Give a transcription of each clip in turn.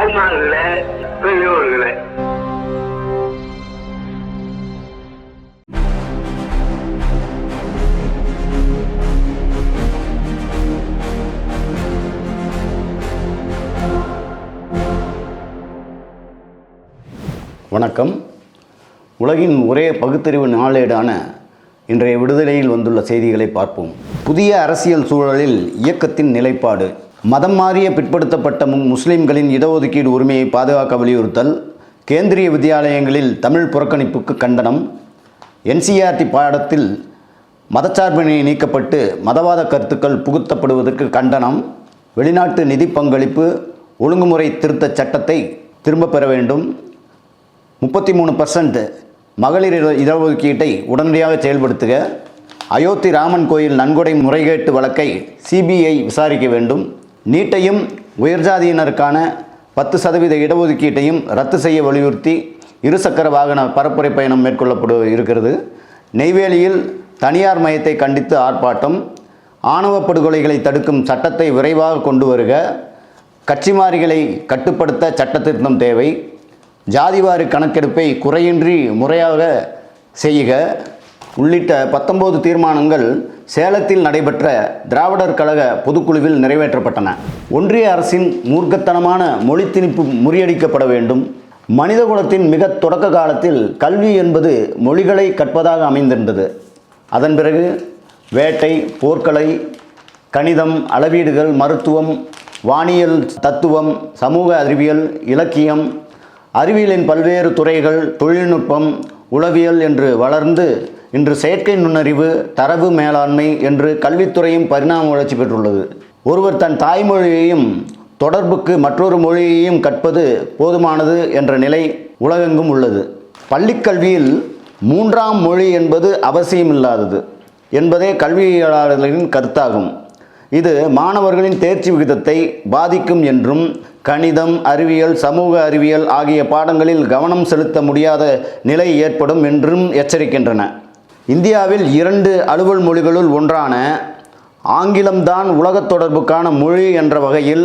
சுத்தமா இல்லை, இல்லை. வணக்கம். உலகின் ஒரே பகுத்தறிவு நாளேடான இன்றைய விடுதலையில் வந்துள்ள செய்திகளை பார்ப்போம். புதிய அரசியல் சூழலில் இயக்கத்தின் நிலைப்பாடு. மதம் மாறிய பிற்படுத்தப்பட்ட முஸ்லிம்களின் இடஒதுக்கீடு உரிமையை பாதுகாக்க வலியுறுத்தல், கேந்திரிய வித்தியாலயங்களில் தமிழ் புறக்கணிப்புக்கு கண்டனம், NCERT பாடத்தில் மதச்சார்பினை நீக்கப்பட்டு மதவாத கருத்துக்கள் புகுத்தப்படுவதற்கு கண்டனம், வெளிநாட்டு நிதி பங்களிப்பு ஒழுங்குமுறை திருத்த சட்டத்தை திரும்ப பெற வேண்டும், 33% மகளிர் இடஒதுக்கீட்டை உடனடியாக செயல்படுத்துக, அயோத்தி ராமன் கோயில் நன்கொடை முறைகேட்டு வழக்கை CBI விசாரிக்க வேண்டும், நீட்டையும் உயர்ஜாதியினருக்கான 10% இடஒதுக்கீட்டையும் ரத்து செய்ய வலியுறுத்தி இருசக்கர வாகன பரப்புரை பயணம் மேற்கொள்ளப்பட இருக்கிறது. நெய்வேலியில் தனியார் மையத்தை கண்டித்து ஆர்ப்பாட்டம், ஆணவ படுகொலைகளை தடுக்கும் சட்டத்தை விரைவாக கொண்டு வருக, கட்சிமாரிகளை கட்டுப்படுத்த சட்ட திருத்தம் தேவை, ஜாதிவாரி கணக்கெடுப்பை குறையின்றி முறையாக செய்க உள்ளிட்ட 19 தீர்மானங்கள் சேலத்தில் நடைபெற்ற திராவிடர் கழக பொதுக்குழுவில் நிறைவேற்றப்பட்டன. ஒன்றிய அரசின் மூர்க்கத்தனமான மொழி திணிப்பு முறியடிக்கப்பட வேண்டும். மனிதகுலத்தின் மிக தொடக்க காலத்தில் கல்வி என்பது மொழிகளை கற்பதாக அமைந்திருந்தது. அதன் பிறகு வேட்டை, போர்க்கலை, கணிதம், அளவீடுகள், மருத்துவம், வானியல், தத்துவம், சமூக அறிவியல், இலக்கியம், அறிவியலின் பல்வேறு துறைகள், தொழில்நுட்பம், உளவியல் என்று வளர்ந்து இன்று செயற்கை நுண்ணறிவு, தரவு மேலாண்மை என்று கல்வித்துறையும் பரிணாம வளர்ச்சி பெற்றுள்ளது. ஒருவர் தன் தாய்மொழியையும் தொடர்புக்கு மற்றொரு மொழியையும் கற்பது போதுமானது என்ற நிலை உலகெங்கும் உள்ளது. பள்ளிக்கல்வியில் 3ஆம் மொழி என்பது அவசியமில்லாதது என்பதே கல்வியாளர்களின் கருத்தாகும். இது மாணவர்களின் தேர்ச்சி விகிதத்தை பாதிக்கும் என்றும், கணிதம், அறிவியல், சமூக அறிவியல் ஆகிய பாடங்களில் கவனம் செலுத்த முடியாத நிலை ஏற்படும் என்றும் எச்சரிக்கின்றன. இந்தியாவில் 2 அலுவல் மொழிகளுள் ஒன்றான ஆங்கிலம்தான் உலகத் தொடர்புக்கான மொழி என்ற வகையில்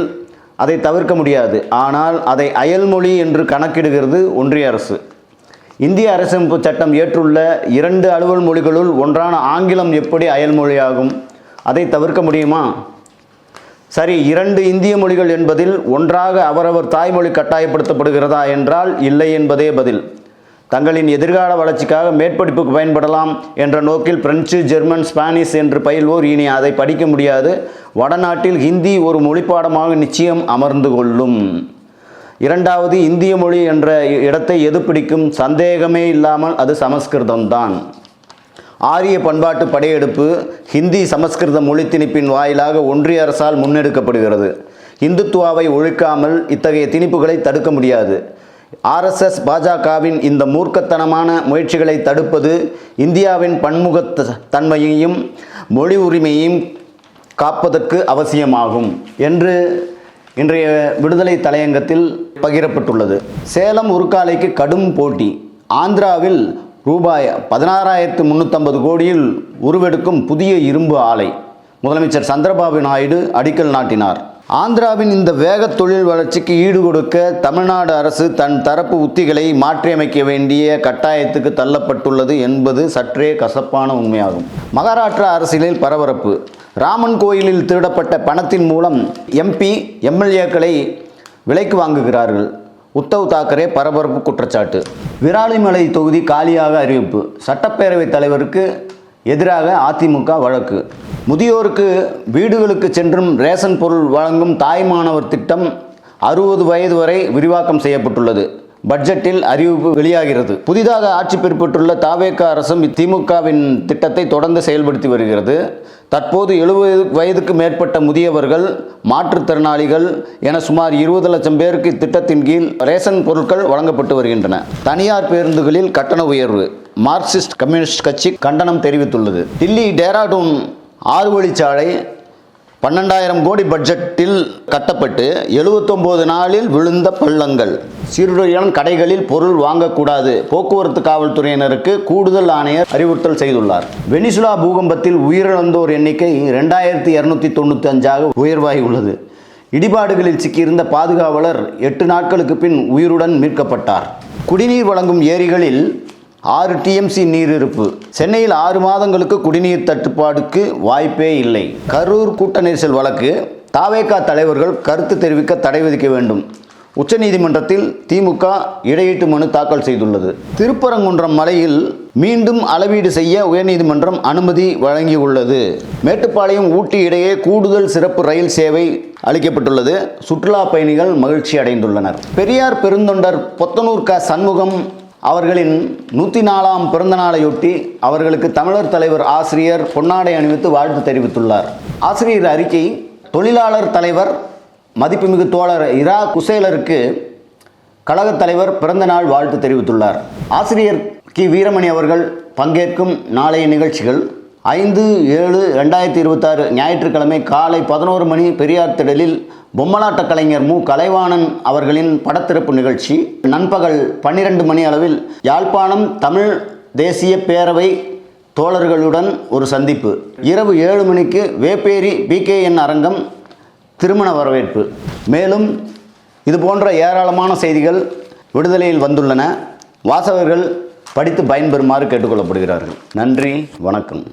அதை தவிர்க்க முடியாது. ஆனால் அதை அயல்மொழி என்று கணக்கிடுகிறது ஒன்றிய அரசு. இந்திய அரசமைப்பு சட்டம் ஏற்றுள்ள 2 அலுவல் மொழிகளுள் ஒன்றான ஆங்கிலம் எப்படி அயல்மொழியாகும்? அதை தவிர்க்க முடியுமா? சரி, 2 இந்திய மொழிகள் என்பதில் ஒன்றாக அவரவர் தாய்மொழி கட்டாயப்படுத்தப்படுகிறதா என்றால் இல்லை என்பதே பதில். தங்களின் எதிர்கால வளர்ச்சிக்காக மேற்படிப்புக்கு பயன்படலாம் என்ற நோக்கில் பிரெஞ்சு, ஜெர்மன், ஸ்பானிஷ் என்று பயில்வோர் இனி அதை படிக்க முடியாது. வடநாட்டில் ஹிந்தி ஒரு மொழிப்பாடமாக நிச்சயம் அமர்ந்து கொள்ளும். 2வது இந்திய மொழி என்ற இடத்தை எது பிடிக்கும்? சந்தேகமே இல்லாமல் அது சமஸ்கிருதம்தான். ஆரிய பண்பாட்டு படையெடுப்பு ஹிந்தி சமஸ்கிருத மொழி திணிப்பின் வாயிலாக ஒன்றிய அரசால் முன்னெடுக்கப்படுகிறது. இந்துத்துவாவை ஒழிக்காமல் இத்தகைய திணிப்புகளை தடுக்க முடியாது. RSS பாஜகவின் இந்த மூர்க்கத்தனமான முயற்சிகளை தடுப்பது இந்தியாவின் பன்முகத்தன்மையையும் மொழி உரிமையையும் காப்பதற்கு அவசியமாகும் என்று இன்றைய விடுதலை தலையங்கத்தில் பகிரப்பட்டுள்ளது. சேலம் உருக்காலைக்கு கடும் போட்டி. ஆந்திராவில் ரூபாய் 16,350 கோடியில் உருவெடுக்கும் புதிய இரும்பு ஆலை முதலமைச்சர் சந்திரபாபு நாயுடு அடிக்கல் நாட்டினார். ஆந்திராவின் இந்த வேக தொழில் வளர்ச்சிக்கு ஈடுகொடுக்க தமிழ்நாடு அரசு தன் தரப்பு உத்திகளை மாற்றியமைக்க வேண்டிய கட்டாயத்துக்கு தள்ளப்பட்டுள்ளது என்பது சற்றே கசப்பான உண்மையாகும். மகாராஷ்டிரா அரசியலில் பரபரப்பு. ராமன் கோயிலில் திருடப்பட்ட பணத்தின் மூலம் MP, MLAக்களை விலைக்கு வாங்குகிறார்கள். உத்தவ் தாக்கரே பரபரப்பு குற்றச்சாட்டு. விராலிமலை தொகுதி காலியாக அறிவிப்பு. சட்டப்பேரவைத் தலைவருக்கு எதிராக அதிமுக வழக்கு. முதியோருக்கு வீடுகளுக்கு சென்றும் ரேஷன் பொருள் வழங்கும் தாய்மானவர் திட்டம் 60 வயது வரை விரிவாக்கம் செய்யப்பட்டுள்ளது. பட்ஜெட்டில் அறிவிப்பு வெளியாகிறது. புதிதாக ஆட்சி பெறப்பட்டுள்ள தவேக அரசும் திமுகவின் திட்டத்தை தொடர்ந்து செயல்படுத்தி வருகிறது. தற்போது 70 வயதுக்கு மேற்பட்ட முதியவர்கள், மாற்றுத்திறனாளிகள் என சுமார் 20 லட்சம் பேருக்கு இத்திட்டத்தின் கீழ் ரேஷன் பொருட்கள் வழங்கப்பட்டு வருகின்றன. தனியார் பேருந்துகளில் கட்டண உயர்வு. மார்க்சிஸ்ட் கம்யூனிஸ்ட் கட்சி கண்டனம் தெரிவித்துள்ளது. டில்லி டேராடூன் 6 வழிச்சாலை 12,000 கோடி பட்ஜெட்டில் கட்டப்பட்டு 79 நாளில் விழுந்த பள்ளங்கள். சிறுவர்களிடம் கடைகளில் பொருள் வாங்கக்கூடாது. போக்குவரத்து காவல்துறையினருக்கு கூடுதல் ஆணையர் அறிவுறுத்தல் செய்துள்ளார். வெனிசுலா பூகம்பத்தில் உயிரிழந்தோர் எண்ணிக்கை 2295 உயர்வாகி உள்ளது. இடிபாடுகளில் சிக்கியிருந்த பாதுகாவலர் 8 நாட்களுக்கு பின் உயிருடன் மீட்கப்பட்டார். குடிநீர் வழங்கும் ஏரிகளில் 6 TMC நீர் இருப்பு. சென்னையில் 6 மாதங்களுக்கு குடிநீர் தட்டுப்பாடுக்கு வாய்ப்பே இல்லை. கரூர் கூட்ட நெரிசல் வழக்கு. தாவேகா தலைவர்கள் கருத்து தெரிவிக்க தடை விதிக்க வேண்டும். உச்சநீதிமன்றத்தில் திமுக இடையீட்டு மனு தாக்கல் செய்துள்ளது. திருப்பரங்குன்றம் மலையில் மீண்டும் அளவீடு செய்ய உயர்நீதிமன்றம் அனுமதி வழங்கியுள்ளது. மேட்டுப்பாளையம் ஊட்டி இடையே கூடுதல் சிறப்பு ரயில் சேவை அளிக்கப்பட்டுள்ளது. சுற்றுலா பயணிகள் மகிழ்ச்சி அடைந்துள்ளனர். பெரியார் பெருந்தொண்டர் பொத்தனூர் க. சண்முகம் அவர்களின் 104ஆம் பிறந்த நாளையொட்டி அவர்களுக்கு தமிழர் தலைவர் ஆசிரியர் பொன்னாடை அணிவித்து வாழ்த்து தெரிவித்துள்ளார். ஆசிரியர் அறிக்கை. தொழிலாளர் தலைவர் மதிப்புமிகு தோழர் இரா குசேலருக்கு கழகத் தலைவர் பிறந்த நாள் வாழ்த்து தெரிவித்துள்ளார். ஆசிரியர் கி. வீரமணி அவர்கள் பங்கேற்கும் நாளைய நிகழ்ச்சிகள் 5/7/2026 ஞாயிற்றுக்கிழமை காலை 11 மணி பெரியார் திடலில் பொம்மலாட்ட கலைஞர் மு. கலைவாணன் அவர்களின் படத்திறப்பு நிகழ்ச்சி. நண்பகல் 12 மணி அளவில் யாழ்ப்பாணம் தமிழ் தேசிய பேரவை தோழர்களுடன் ஒரு சந்திப்பு. இரவு 7 மணிக்கு வேப்பேரி BKN அரங்கம் திருமண வரவேற்பு. மேலும் இதுபோன்ற ஏராளமான செய்திகள் விடுதலையில் வந்துள்ளன. வாசகர்கள் படித்து பயன்பெறுமாறு கேட்டுக்கொள்ளப்படுகிறார்கள். நன்றி, வணக்கம்.